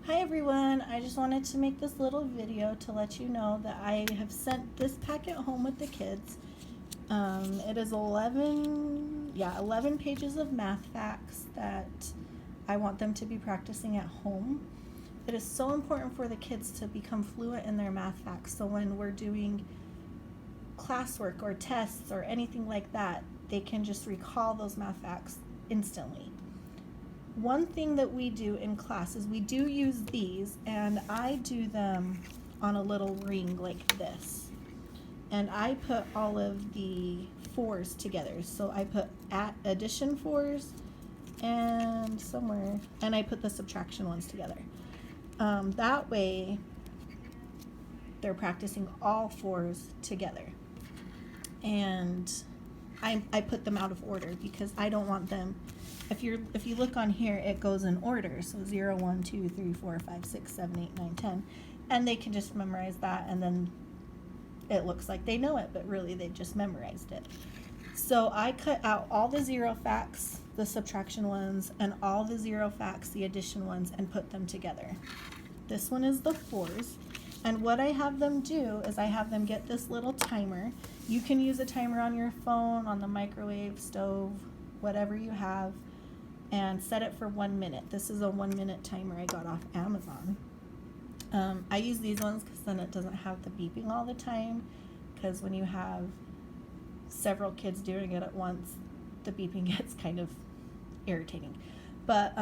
Hi everyone, I just wanted to make this little video to let you know that I have sent this packet home with the kids. It is 11 pages of math facts that I want them to be practicing at home. It is so important for the kids to become fluent in their math facts, so when we're doing classwork or tests or anything like that, they can just recall those math facts instantly. One thing that we do in class is we do use these, and I do them on a little ring like this. And I put all of the fours together. So I put addition fours and somewhere, and I put the subtraction ones together. That way, they're practicing all fours together. And I put them out of order because I don't want them. If you look on here, it goes in order. So 0, 1, 2, 3, 4, 5, 6, 7, 8, 9, 10. And they can just memorize that, and then it looks like they know it, but really they just memorized it. So I cut out all the zero facts, the subtraction ones, and all the zero facts, the addition ones, and put them together. This one is the fours. And what I have them do is I have them get this little timer. You can use a timer on your phone, on the microwave, stove, whatever you have, and set it for 1 minute. This is a 1 minute timer I got off Amazon. I use these ones because then it doesn't have the beeping all the time, because when you have several kids doing it at once, the beeping gets kind of irritating. But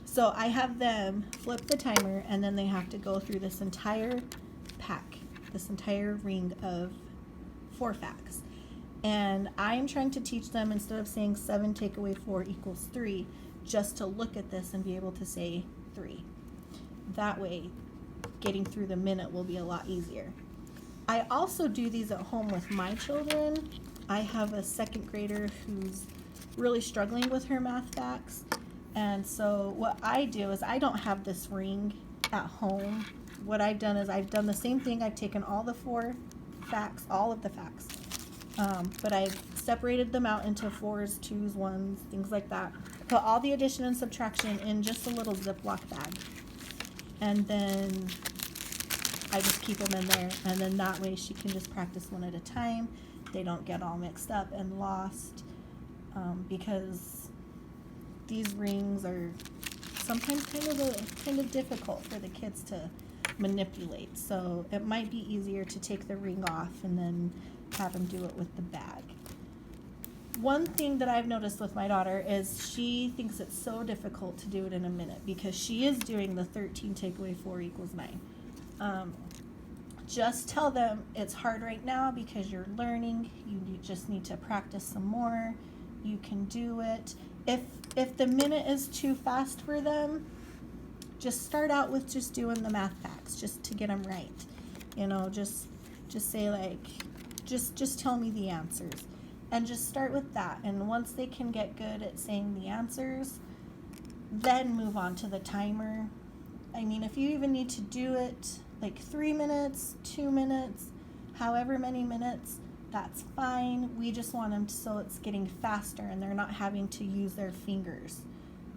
so I have them flip the timer, and then they have to go through this entire pack, this entire ring of 4 facts. And I'm trying to teach them, instead of saying 7 take away 4 equals 3, just to look at this and be able to say 3. That way, getting through the minute will be a lot easier. I also do these at home with my children. I have a 2nd grader who's really struggling with her math facts. And so what I do is I don't have this ring at home. What I've done is I've done the same thing. I've taken all the 4 facts, all of the facts, but I've separated them out into 4s, 2s, 1s, things like that. Put all the addition and subtraction in just a little Ziploc bag. And then I just keep them in there, and then that way she can just practice one at a time. They don't get all mixed up and lost, because these rings are sometimes kind of difficult for the kids to manipulate. So it might be easier to take the ring off and then have them do it with the bag. One thing that I've noticed with my daughter is she thinks it's so difficult to do it in a minute, because she is doing the 13 take away 4 equals 9. Just tell them it's hard right now because you're learning. You just need to practice some more. You can do it. If the minute is too fast for them, just start out with just doing the math facts, just to get them right. You know, just say like, just tell me the answers, and just start with that. And once they can get good at saying the answers, then move on to the timer. I mean, if you even need to do it like 3 minutes, 2 minutes, however many minutes, that's fine. We just want them so it's getting faster and they're not having to use their fingers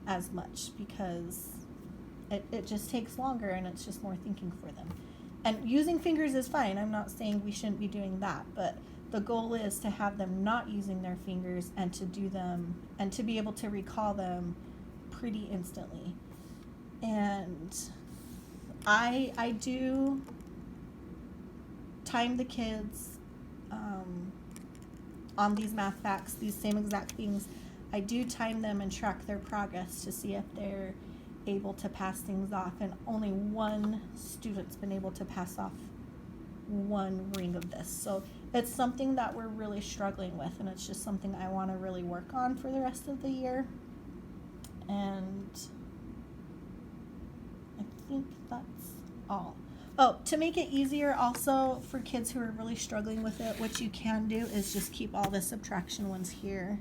as much, because it just takes longer and it's just more thinking for them. And using fingers is fine. I'm not saying we shouldn't be doing that, but the goal is to have them not using their fingers and to do them and to be able to recall them pretty instantly. And I do time the kids on these math facts, these same exact things. I do time them and track their progress to see if they're able to pass things off, and only one student's been able to pass off 1 ring of this. So it's something that we're really struggling with, and it's just something I want to really work on for the rest of the year. And I think that's all. Oh, to make it easier also for kids who are really struggling with it, what you can do is just keep all the subtraction ones here,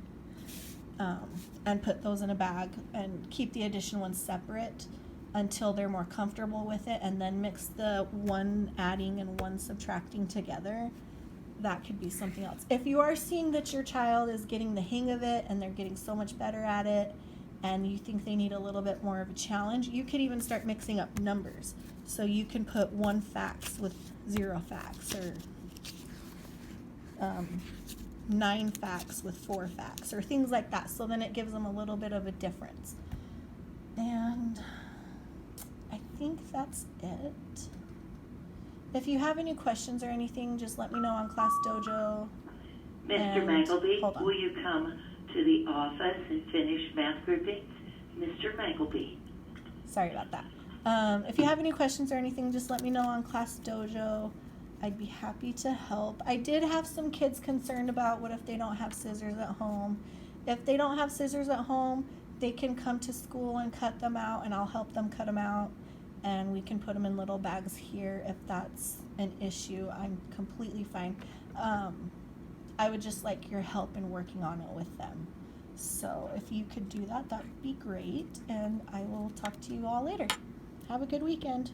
and put those in a bag, and keep the addition ones separate until they're more comfortable with it, and then mix the 1 adding and 1 subtracting together. That could be something else. If you are seeing that your child is getting the hang of it and they're getting so much better at it, and you think they need a little bit more of a challenge, you could even start mixing up numbers. So you can put 1 facts with 0 facts, or 9 facts with 4 facts, or things like that. So then it gives them a little bit of a difference. And I think that's it. If you have any questions or anything, just let me know on Class Dojo. Mr. Mangleby, will you come to the office and finish math groupings? Mr. Mangleby. Sorry about that. If you have any questions or anything, just let me know on Class Dojo. I'd be happy to help. I did have some kids concerned about what if they don't have scissors at home. If they don't have scissors at home, they can come to school and cut them out, and I'll help them cut them out. And we can put them in little bags here if that's an issue. I'm completely fine. I would just like your help in working on it with them. So if you could do that, that would be great. And I will talk to you all later. Have a good weekend.